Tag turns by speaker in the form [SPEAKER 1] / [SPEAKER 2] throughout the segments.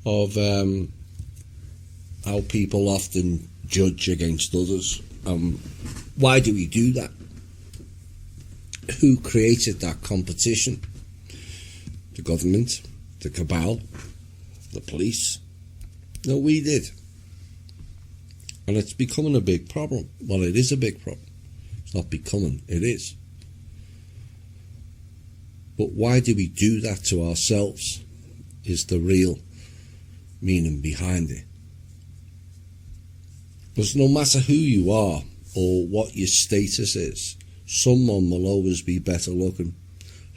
[SPEAKER 1] of how people often judge against others. Why do we do that? Who created that competition? The government, the cabal, the police? No, we did. And it's becoming a big problem. Well, it is a big problem. It's not becoming, it is. But why do we do that to ourselves is the real meaning behind it. Because no matter who you are or what your status is, someone will always be better looking,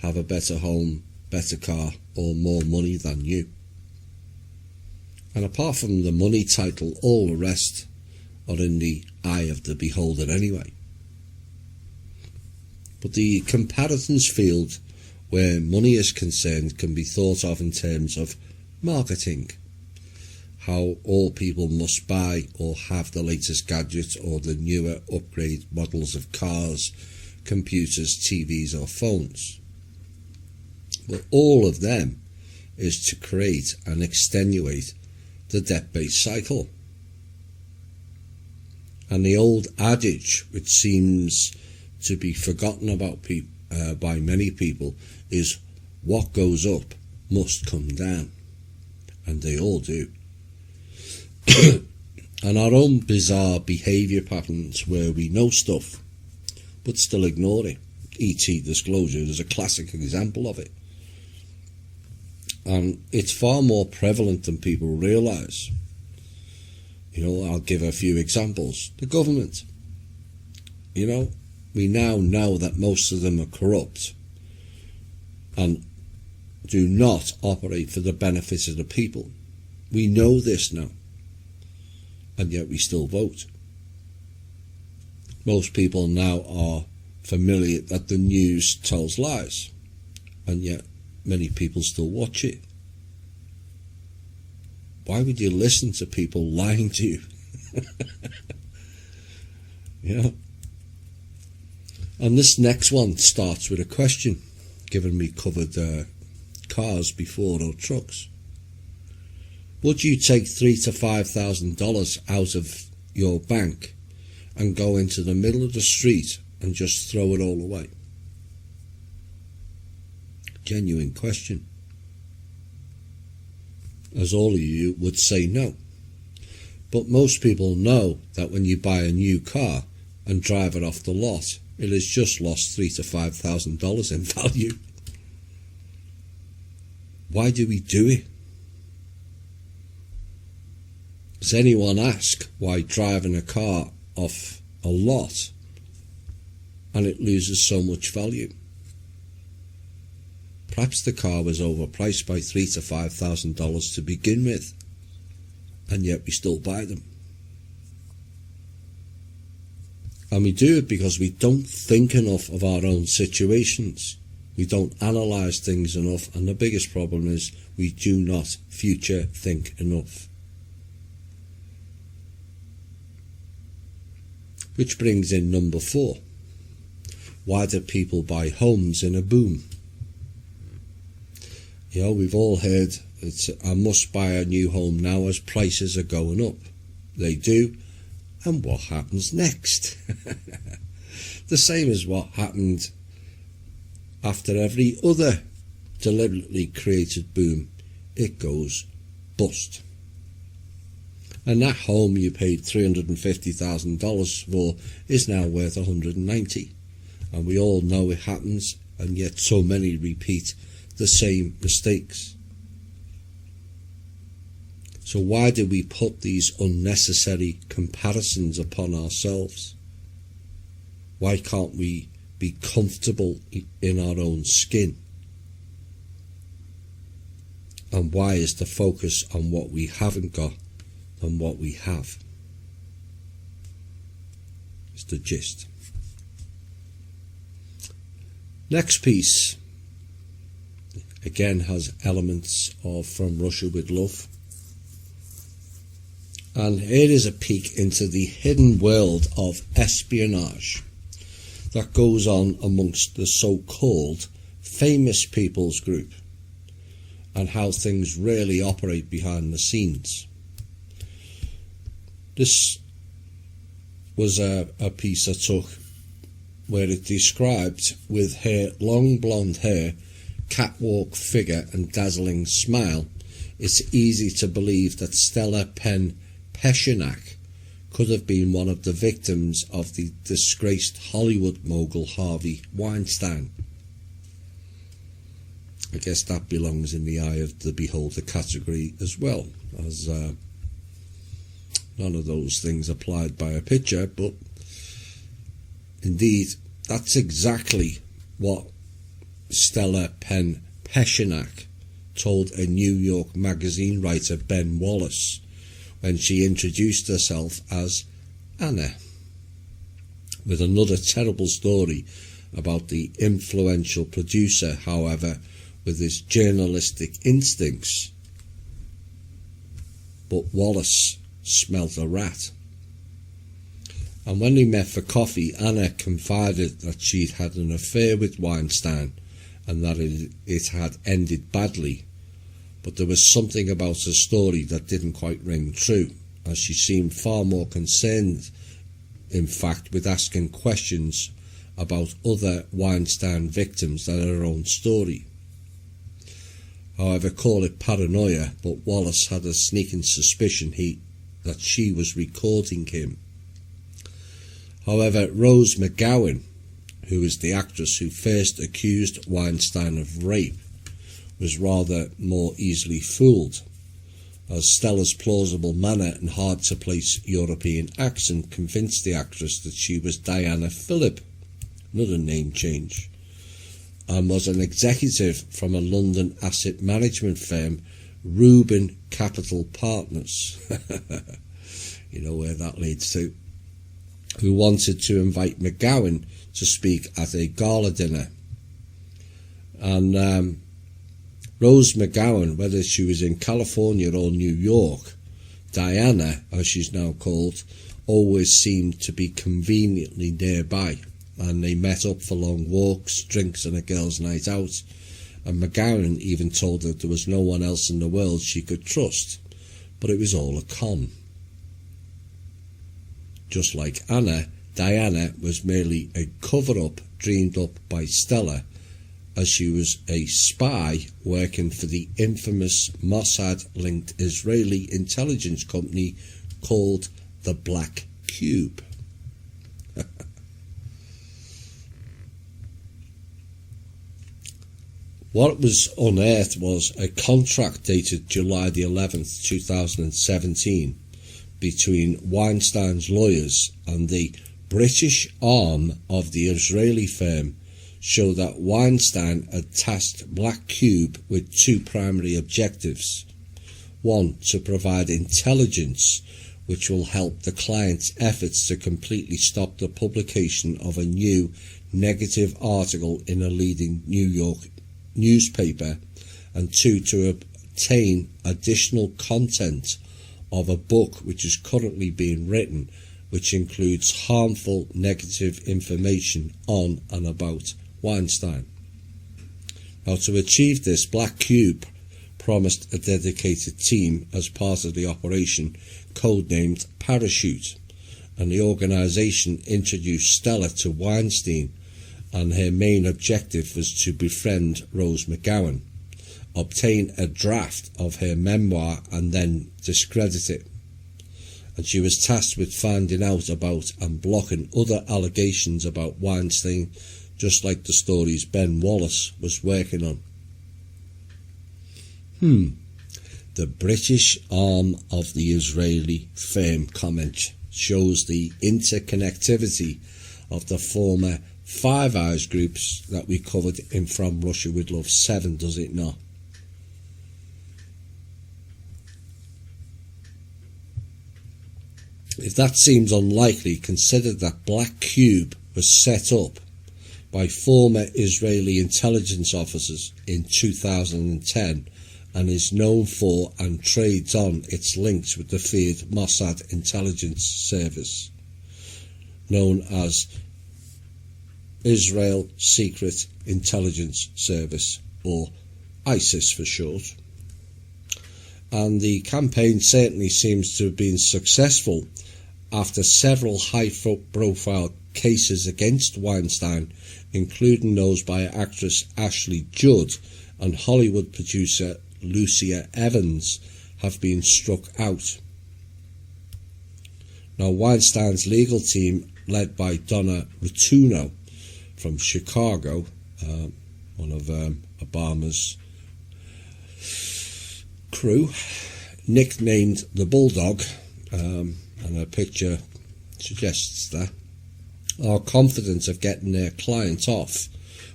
[SPEAKER 1] have a better home, better car, or more money than you. And apart from the money, title, all the rest are in the eye of the beholder anyway. But the comparisons field where money is concerned can be thought of in terms of marketing. How all people must buy or have the latest gadgets or the newer upgrade models of cars, computers, TVs or phones. But all of them is to create and extenuate the debt-based cycle. And the old adage, which seems to be forgotten about by many people, is what goes up must come down. And they all do. And our own bizarre behaviour patterns where we know stuff but still ignore it. E.T. disclosure is a classic example of it. And it's far more prevalent than people realise. You know, I'll give a few examples. The government. You know, we now know that most of them are corrupt and do not operate for the benefit of the people. We know this now. And yet we still vote. Most people now are familiar that the news tells lies, and yet many people still watch it. Why would you listen to people lying to you? You know? And this next one starts with a question, given we covered cars before or trucks. Would you take $3,000 to $5,000 out of your bank and go into the middle of the street and just throw it all away? Genuine question. As all of you would say no. But most people know that when you buy a new car and drive it off the lot, it has just lost $3,000 to $5,000 in value. Why do we do it? Does anyone ask why driving a car off a lot and it loses so much value? Perhaps the car was overpriced by $3,000 to $5,000 to begin with, and yet we still buy them. And we do it because we don't think enough of our own situations. We don't analyse things enough, and the biggest problem is we do not future think enough. Which brings in number 4. Why do people buy homes in a boom? You know, we've all heard it's I must buy a new home now as prices are going up. They do. And what happens next? The same as what happened after every other deliberately created boom. It goes bust. And that home you paid $350,000 for is now worth $190,000. And we all know it happens, and yet so many repeat the same mistakes. So why do we put these unnecessary comparisons upon ourselves? Why can't we be comfortable in our own skin? And why is the focus on what we haven't got than what we have? It's the gist. Next piece again has elements of From Russia with Love, and here is a peek into the hidden world of espionage that goes on amongst the so-called famous people's group. and how things really operate behind the scenes. This was a piece I took where it described, with her long blonde hair, catwalk figure and dazzling smile, it's easy to believe that Stella Penn Peschenak could have been one of the victims of the disgraced Hollywood mogul Harvey Weinstein. I guess that belongs in the eye of the beholder category as well, as none of those things applied by a picture, but indeed that's exactly what Stella Penn Peschenak told a New York Magazine writer, Ben Wallace, when she introduced herself as Anna, with another terrible story about the influential producer, however, with his journalistic instincts. But Wallace smelt a rat. And when they met for coffee, Anna confided that she'd had an affair with Weinstein and that it had ended badly. But there was something about her story that didn't quite ring true, as she seemed far more concerned, in fact, with asking questions about other Weinstein victims than her own story. However, call it paranoia, but Wallace had a sneaking suspicion that she was recording him. However, Rose McGowan, who is the actress who first accused Weinstein of rape, was rather more easily fooled, as Stella's plausible manner and hard-to-place European accent convinced the actress that she was Diana Phillip, another name change, and was an executive from a London asset management firm, Rubin Capital Partners. You know where that leads to. Who wanted to invite McGowan to speak at a gala dinner. And Rose McGowan, whether she was in California or New York, Diana, as she's now called, always seemed to be conveniently nearby, and they met up for long walks, drinks and a girls' night out, and McGowan even told her there was no one else in the world she could trust, but it was all a con. Just like Anna, Diana was merely a cover-up dreamed up by Stella, as she was a spy working for the infamous Mossad-linked Israeli intelligence company called the Black Cube. What was unearthed was a contract dated July the 11th, 2017, between Weinstein's lawyers and the British arm of the Israeli firm, show that Weinstein had tasked Black Cube with two primary objectives. One, to provide intelligence which will help the client's efforts to completely stop the publication of a new negative article in a leading New York newspaper, and two, to obtain additional content of a book which is currently being written, which includes harmful negative information on and about Weinstein. Now, to achieve this, Black Cube promised a dedicated team as part of the operation, codenamed Parachute, and the organisation introduced Stella to Weinstein, and her main objective was to befriend Rose McGowan, obtain a draft of her memoir and then discredit it. And she was tasked with finding out about and blocking other allegations about Weinstein, just like the stories Ben Wallace was working on. The British arm of the Israeli firm comment shows the interconnectivity of the former Five Eyes groups that we covered in From Russia with Love 7, does it not? If that seems unlikely, consider that Black Cube was set up by former Israeli intelligence officers in 2010 and is known for and trades on its links with the feared Mossad intelligence service, known as Israel Secret Intelligence Service, or ISIS for short. and the campaign certainly seems to have been successful after several high-profile cases against Weinstein, including those by actress Ashley Judd and Hollywood producer Lucia Evans, have been struck out. Now, Weinstein's legal team, led by Donna Rotunno from Chicago, one of Obama's crew, nicknamed the Bulldog, and her picture suggests that, are confident of getting their client off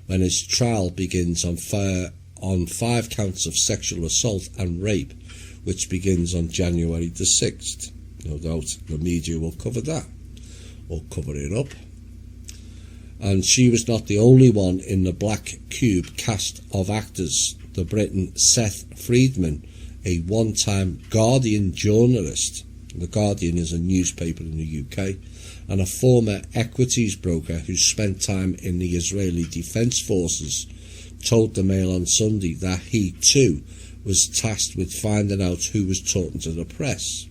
[SPEAKER 1] when his trial begins on 5 counts of sexual assault and rape, which begins on January the 6th. No doubt the media will cover that, or cover it up. And she was not the only one in the Black Cube cast of actors. The Briton Seth Friedman, a one-time Guardian journalist, The Guardian is a newspaper in the UK, and a former equities broker who spent time in the Israeli Defence Forces, told the Mail on Sunday that he too was tasked with finding out who was talking to the press.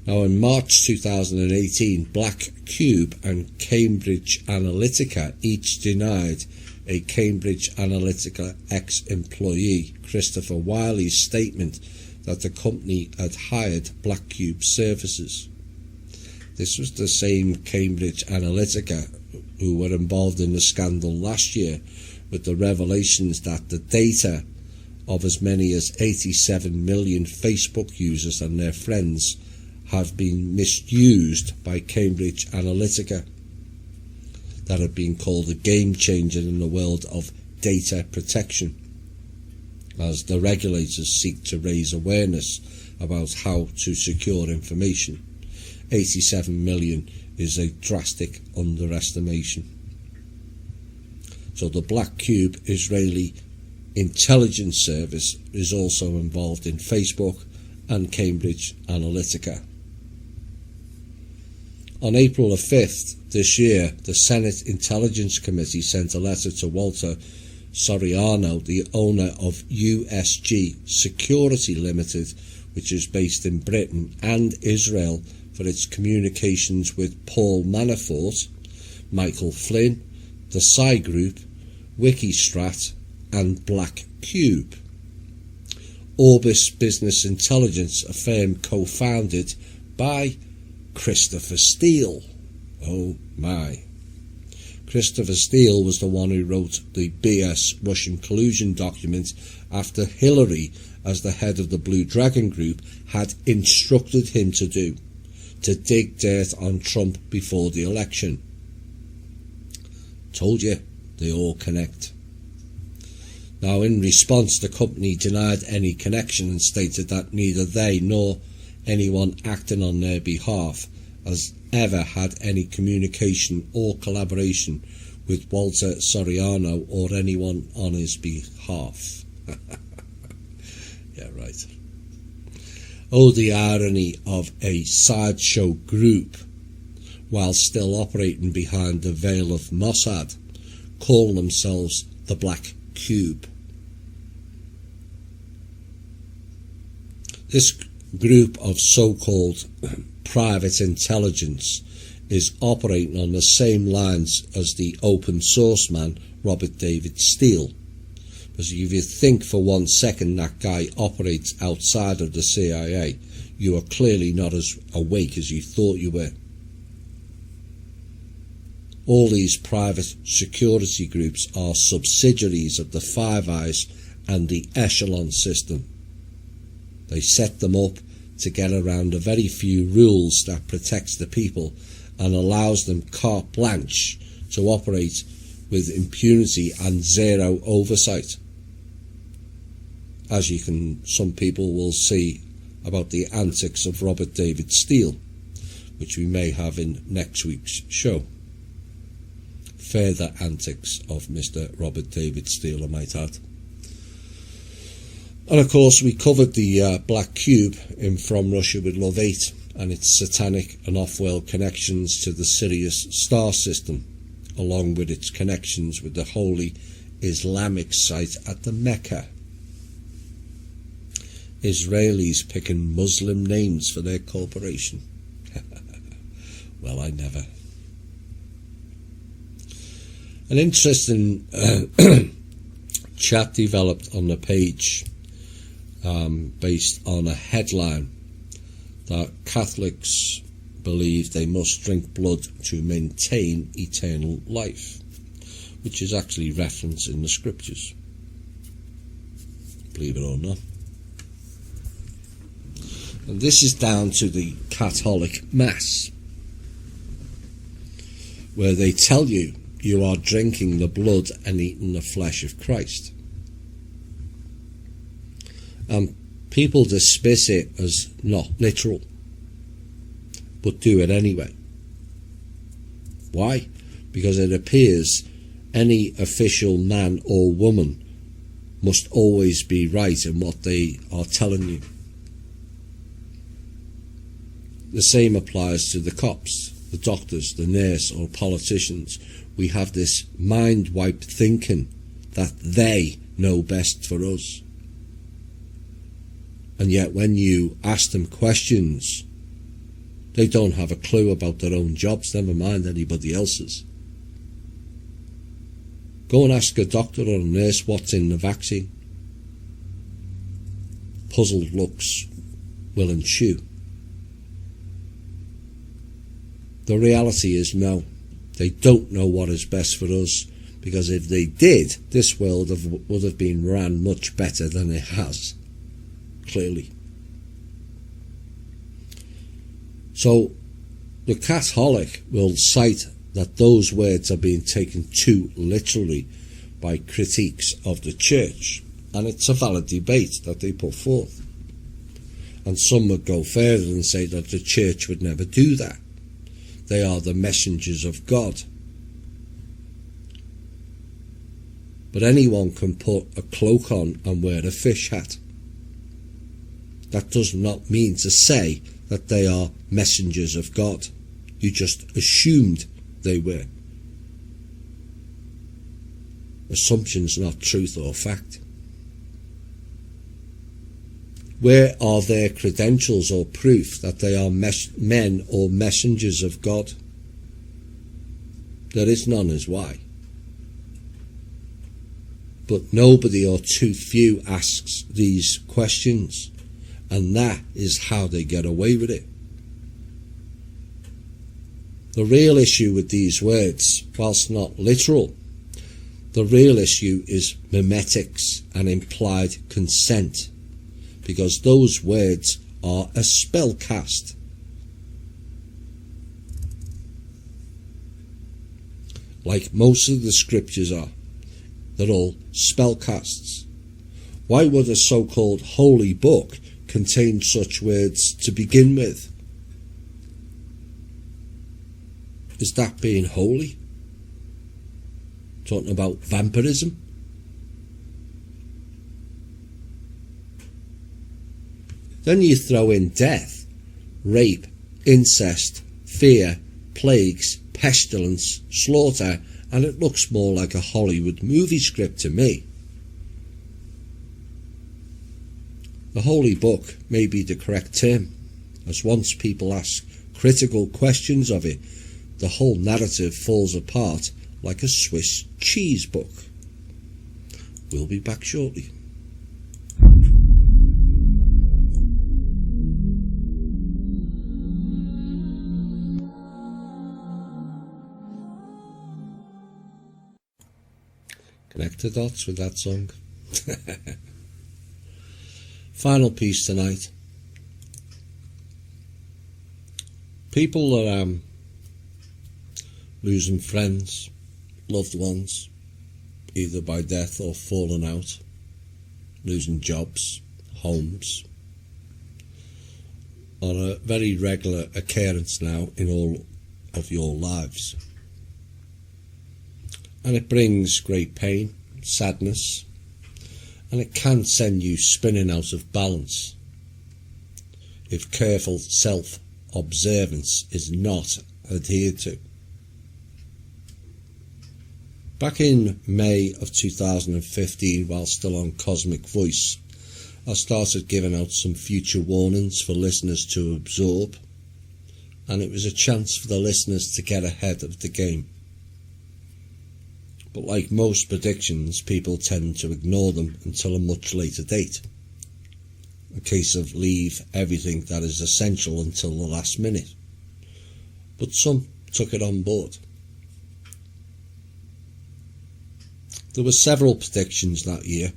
[SPEAKER 1] Now, in March 2018, Black Cube and Cambridge Analytica each denied a Cambridge Analytica ex-employee, Christopher Wiley's, statement that the company had hired Black Cube services. This was the same Cambridge Analytica who were involved in the scandal last year with the revelations that the data of as many as 87 million Facebook users and their friends have been misused by Cambridge Analytica. That had been called a game changer in the world of data protection, as the regulators seek to raise awareness about how to secure information. 87 million is a drastic underestimation. So the Black Cube Israeli intelligence service is also involved in Facebook and Cambridge Analytica. On April the 5th this year, the Senate Intelligence Committee sent a letter to Walter Soriano, the owner of USG Security Limited, which is based in Britain and Israel, for its communications with Paul Manafort, Michael Flynn, the Psy Group, Wikistrat and Black Cube. Orbis Business Intelligence, a firm co-founded by Christopher Steele. Oh my. Christopher Steele was the one who wrote the BS Russian collusion document after Hillary, as the head of the Blue Dragon Group, had instructed him to do, to dig dirt on Trump before the election. Told you, they all connect. Now, in response, the company denied any connection and stated that neither they nor anyone acting on their behalf has ever had any communication or collaboration with Walter Soriano or anyone on his behalf. Yeah, right. Oh, the irony of a sideshow group, while still operating behind the veil of Mossad, calling themselves the Black Cube. This group of so-called private intelligence is operating on the same lines as the open source man Robert David Steele. Because if you think for 1 second that guy operates outside of the CIA, you are clearly not as awake as you thought you were. All these private security groups are subsidiaries of the Five Eyes and the Echelon system. They set them up to get around the very few rules that protects the people and allows them carte blanche to operate with impunity and zero oversight. As you can, some people will see about the antics of Robert David Steele, which we may have in next week's show. Further antics of Mr. Robert David Steele, I might add. And of course, we covered the Black Cube in From Russia with Love 8 and its satanic and off-world connections to the Sirius star system, along with its connections with the holy Islamic site at the Mecca. Israelis picking Muslim names for their corporation. Well, I never. An interesting chat developed on the page based on a headline that Catholics believe they must drink blood to maintain eternal life, which is actually referenced in the scriptures, believe it or not. And this is down to the Catholic Mass, where they tell you you are drinking the blood and eating the flesh of Christ. And people dismiss it as not literal, but do it anyway. Why? Because it appears any official man or woman must always be right in what they are telling you. The same applies to the cops, the doctors, the nurse or politicians. We have this mind-wipe thinking that they know best for us. And yet when you ask them questions, they don't have a clue about their own jobs, never mind anybody else's. Go and ask a doctor or a nurse what's in the vaccine. Puzzled looks will ensue. The reality is no, they don't know what is best for us, because if they did, this world would have been ran much better than it has, clearly. So the Catholic will cite that those words are being taken too literally by critiques of the Church, and it's a valid debate that they put forth. And some would go further and say that the Church would never do that. They are the messengers of God. But anyone can put a cloak on and wear a fish hat. That does not mean to say that they are messengers of God. You just assumed they were. Assumption's not truth or fact. Where are their credentials or proof that they are men or messengers of God? There is none, is why. But nobody or too few asks these questions, and that is how they get away with it. The real issue with these words, whilst not literal, the real issue is memetics and implied consent, because those words are a spell cast. Like most of the scriptures are, they're all spell casts. Why would a so-called holy book contain such words to begin with? Is that being holy? Talking about vampirism? Then you throw in death, rape, incest, fear, plagues, pestilence, slaughter, and it looks more like a Hollywood movie script to me. The Holy Book may be the correct term, as once people ask critical questions of it, the whole narrative falls apart like a Swiss cheese book. We'll be back shortly. Connect the dots with that song. Final piece tonight. People are losing friends, loved ones, either by death or falling out, losing jobs, homes, on a very regular occurrence now in all of your lives. And it brings great pain, sadness, and it can send you spinning out of balance if careful self-observance is not adhered to. Back in May of 2015, while still on Cosmic Voice, I started giving out some future warnings for listeners to absorb, and it was a chance for the listeners to get ahead of the game. But like most predictions, people tend to ignore them until a much later date. A case of leave everything that is essential until the last minute. But some took it on board. There were several predictions that year.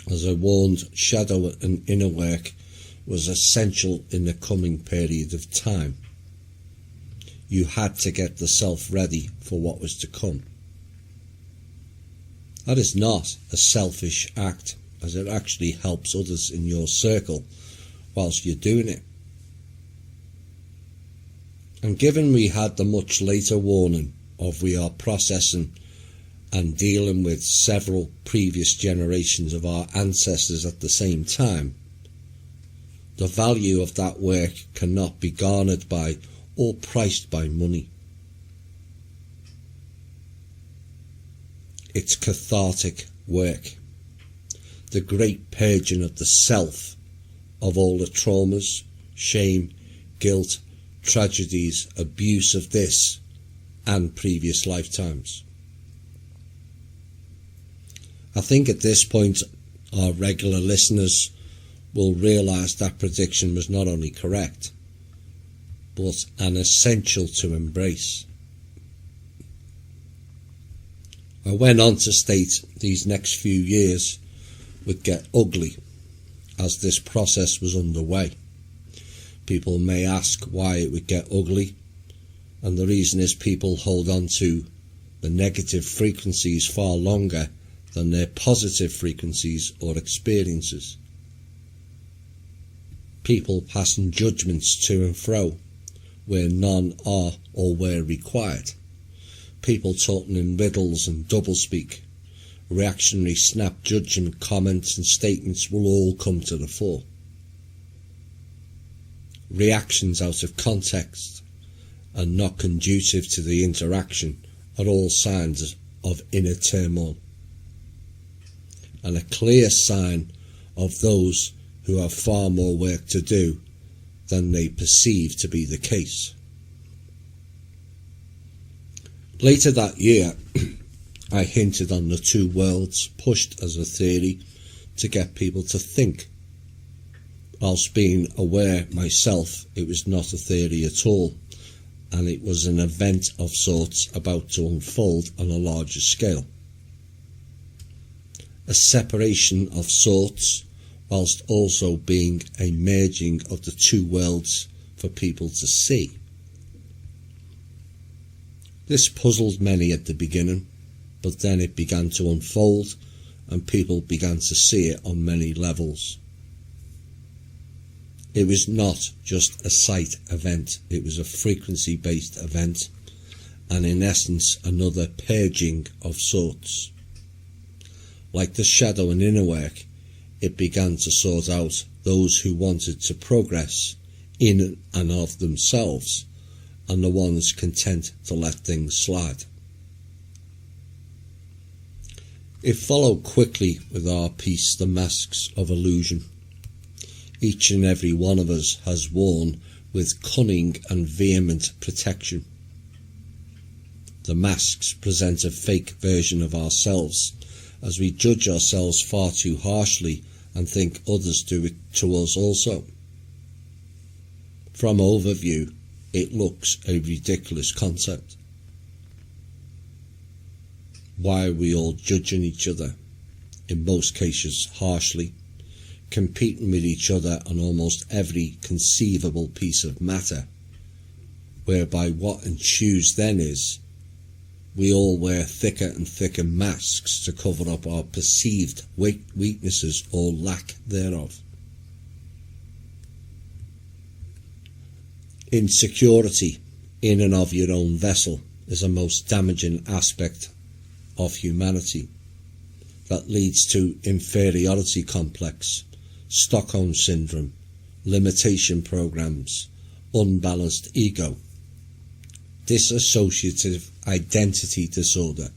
[SPEAKER 1] As I warned, shadow and inner work was essential in the coming period of time. You had to get the self ready for what was to come. That is not a selfish act, as it actually helps others in your circle whilst you're doing it. And given we had the much later warning of we are processing and dealing with several previous generations of our ancestors at the same time, the value of that work cannot be garnered by or priced by money. It's cathartic work, the great purging of the self of all the traumas, shame, guilt, tragedies, abuse of this and previous lifetimes. I think at this point our regular listeners will realise that prediction was not only correct, but an essential to embrace. I went on to state these next few years would get ugly as this process was underway. People may ask why it would get ugly, and the reason is people hold on to the negative frequencies far longer than their positive frequencies or experiences. People passing judgments to and fro where none are or were required. People talking in riddles and doublespeak. Reactionary snap judgment comments and statements will all come to the fore. Reactions out of context and not conducive to the interaction are all signs of inner turmoil, and a clear sign of those who have far more work to do than they perceive to be the case. Later that year, I hinted on the two worlds, pushed as a theory to get people to think. Whilst being aware myself it was not a theory at all, and it was an event of sorts about to unfold on a larger scale. A separation of sorts, whilst also being a merging of the two worlds for people to see. This puzzled many at the beginning, but then it began to unfold and people began to see it on many levels. It was not just a sight event, it was a frequency-based event, and in essence another purging of sorts. Like the shadow and inner work, it began to sort out those who wanted to progress in and of themselves, and the ones content to let things slide. It followed quickly with our piece, The Masks of Illusion. Each and every one of us has worn with cunning and vehement protection. The masks present a fake version of ourselves, as we judge ourselves far too harshly and think others do it to us also. From overview, it looks a ridiculous concept. Why are we all judging each other, in most cases harshly, competing with each other on almost every conceivable piece of matter, whereby what ensues then is we all wear thicker and thicker masks to cover up our perceived weaknesses or lack thereof. Insecurity in and of your own vessel is a most damaging aspect of humanity that leads to inferiority complex, Stockholm syndrome, limitation programs, unbalanced ego, dissociative identity disorder,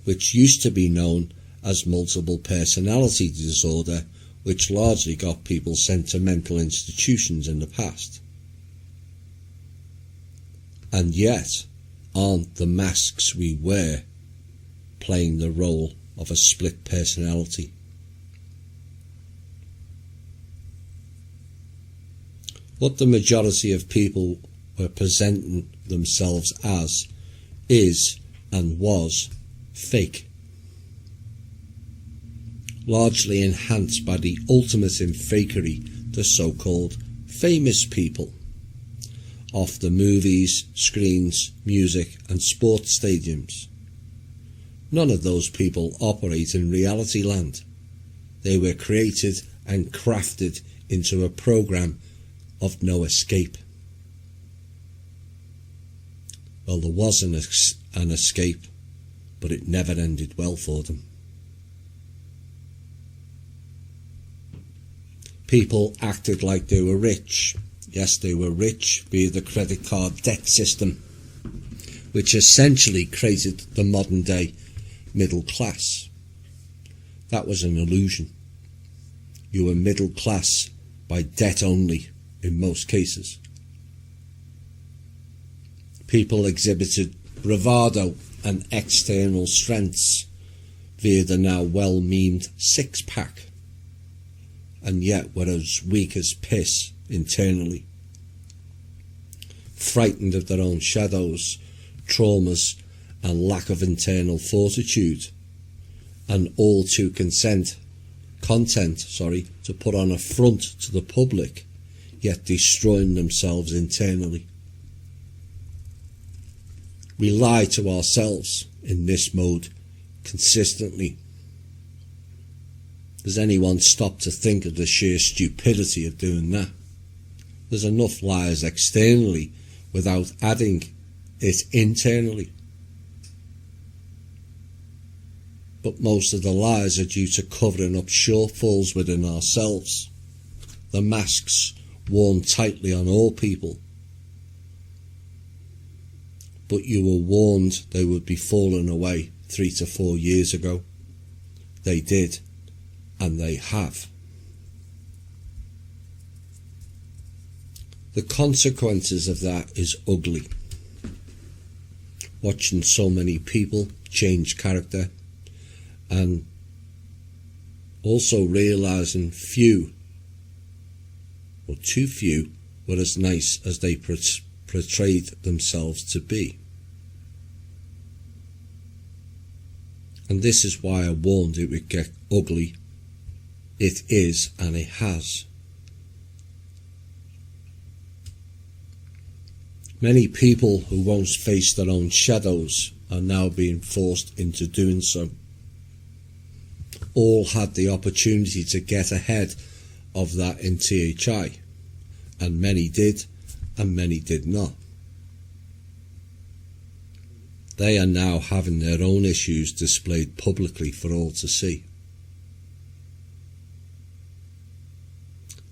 [SPEAKER 1] which used to be known as multiple personality disorder, which largely got people sent to mental institutions in the past. And yet, aren't the masks we wear playing the role of a split personality? What the majority of people were presenting themselves as is and was fake, largely enhanced by the ultimate in fakery, the so-called famous people off the movies, screens, music and sports stadiums. None of those people operate in reality land. They were created and crafted into a program of no escape. Well, there was an escape, but it never ended well for them. People acted like they were rich. Yes, they were rich via the credit card debt system, which essentially created the modern day middle class. That was an illusion. You were middle class by debt only in most cases. People exhibited bravado and external strengths via the now well-memed six-pack, and yet were as weak as piss internally, frightened of their own shadows, traumas and lack of internal fortitude, and all too content to put on a front to the public, yet destroying themselves internally. We lie to ourselves in this mode consistently. Does anyone stop to think of the sheer stupidity of doing that? There's enough lies externally without adding it internally. But most of the lies are due to covering up shortfalls within ourselves. The masks worn tightly on all people. But you were warned they would be falling away 3 to 4 years ago. They did, and they have. The consequences of that is ugly. Watching so many people change character, and also realising few, or too few, were as nice as they portrayed themselves to be. And this is why I warned it would get ugly. It is, and it has. Many people who once faced their own shadows are now being forced into doing so. All had the opportunity to get ahead of that in THI, and many did, and many did not. They are now having their own issues displayed publicly for all to see.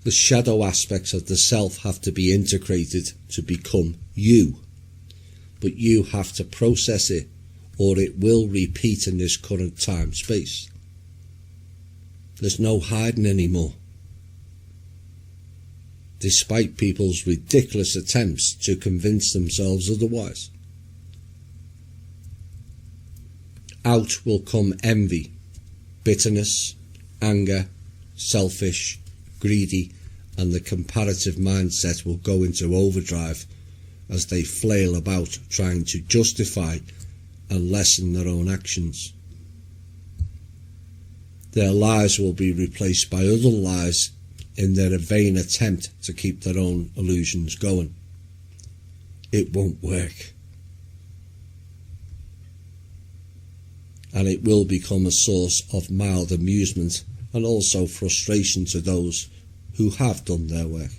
[SPEAKER 1] The shadow aspects of the self have to be integrated to become you, but you have to process it, or it will repeat in this current time space. There's no hiding anymore, despite people's ridiculous attempts to convince themselves otherwise. Out will come envy, bitterness, anger, selfish, greedy, and the comparative mindset will go into overdrive as they flail about trying to justify and lessen their own actions. Their lies will be replaced by other lies in their vain attempt to keep their own illusions going. It won't work. And it will become a source of mild amusement and also frustration to those who have done their work.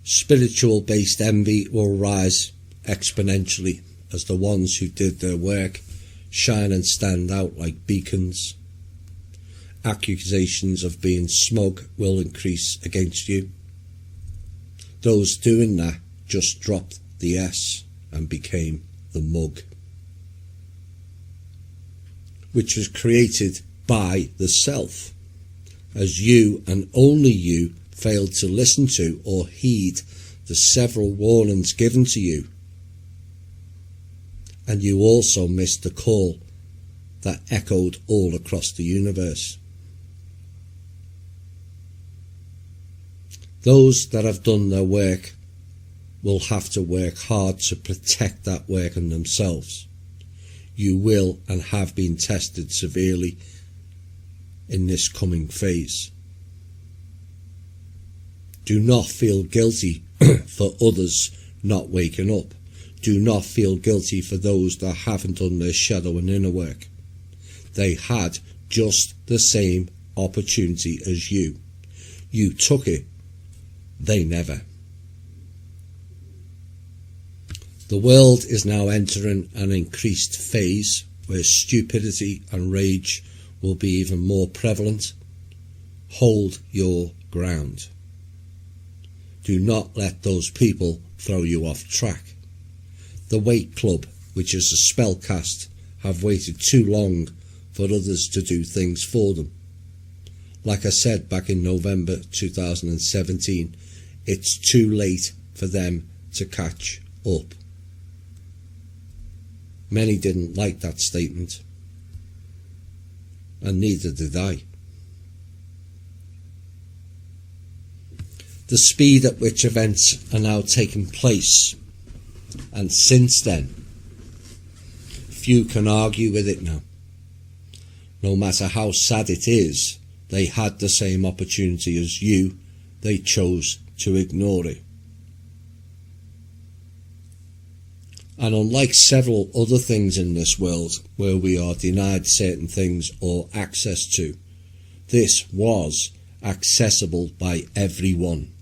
[SPEAKER 1] Spiritual-based envy will rise exponentially as the ones who did their work shine and stand out like beacons. Accusations of being smug will increase against you. Those doing that just dropped the S and became the mug. which was created by the self, as you and only you failed to listen to or heed the several warnings given to you. And you also missed the call that echoed all across the universe. Those that have done their work will have to work hard to protect that work in themselves. You will and have been tested severely in this coming phase. Do not feel guilty for others not waking up. Do not feel guilty for those that haven't done their shadow and inner work. They had just the same opportunity as you. You took it. They never. The world is now entering an increased phase where stupidity and rage will be even more prevalent. Hold your ground. Do not let those people throw you off track. The Wait Club, which is a spellcast, have waited too long for others to do things for them. Like I said back in November 2017, it's too late for them to catch up. Many didn't like that statement, and neither did I. The speed at which events are now taking place, and since then, few can argue with it now. No matter how sad it is, they had the same opportunity as you. They chose to ignore it. And unlike several other things in this world where we are denied certain things or access to, this was accessible by everyone.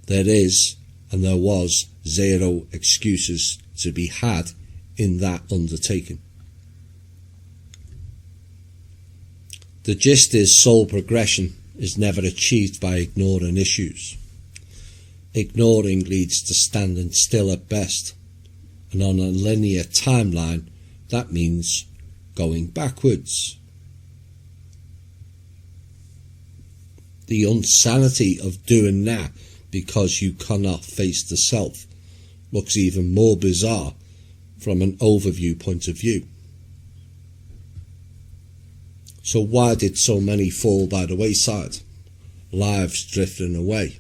[SPEAKER 1] There is and there was zero excuses to be had in that undertaking. The gist is soul progression is never achieved by ignoring issues. Ignoring leads to standing still at best, and on a linear timeline that means going backwards. The insanity of doing that because you cannot face the self looks even more bizarre from an overview point of view. So why did so many fall by the wayside? Lives drifting away.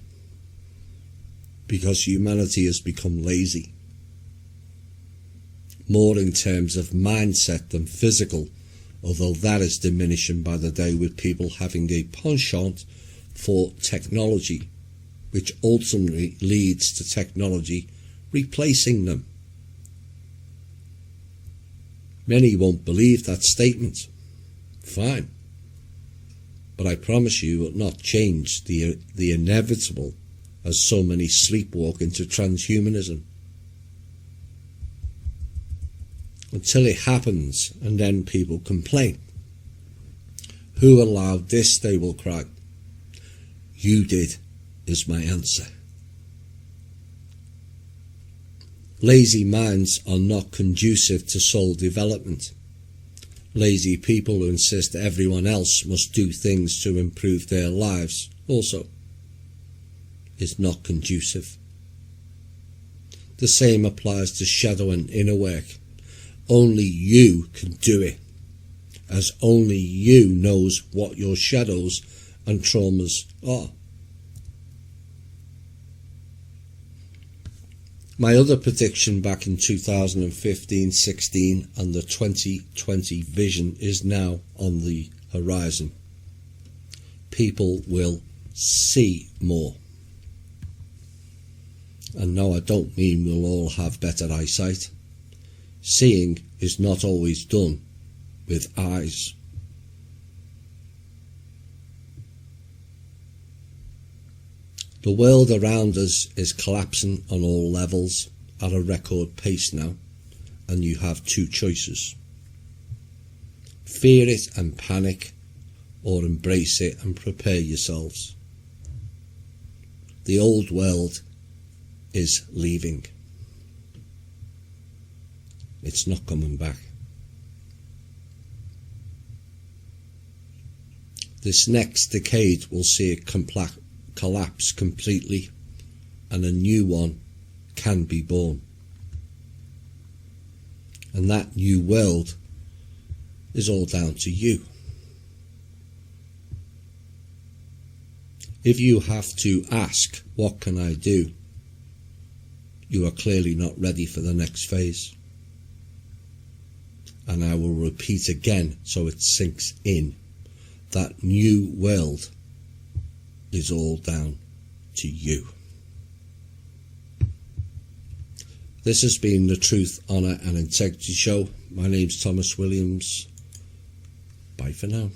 [SPEAKER 1] Because humanity has become lazy. More in terms of mindset than physical, although that is diminishing by the day with people having a penchant for technology, which ultimately leads to technology replacing them. Many won't believe that statement. Fine. But I promise you it will not change the inevitable as so many sleepwalk into transhumanism. Until it happens, and then people complain. Who allowed this, they will cry. You did, is my answer. Lazy minds are not conducive to soul development. Lazy people who insist that everyone else must do things to improve their lives also is not conducive. The same applies to shadow and inner work. Only you can do it, as only you knows what your shadows and traumas are. My other prediction back in 2015-16 and the 2020 vision is now on the horizon. People will see more. And no, I don't mean we'll all have better eyesight. Seeing is not always done with eyes. The world around us is collapsing on all levels at a record pace now, and you have two choices. Fear it and panic, or embrace it and prepare yourselves. The old world is leaving. It's not coming back. This next decade will see it collapse completely, and a new one can be born. And that new world is all down to you. If you have to ask, what can I do? You are clearly not ready for the next phase. And I will repeat again so it sinks in. That new world is all down to you. This has been the Truth, Honour and Integrity Show. My name's Thomas Williams. Bye for now.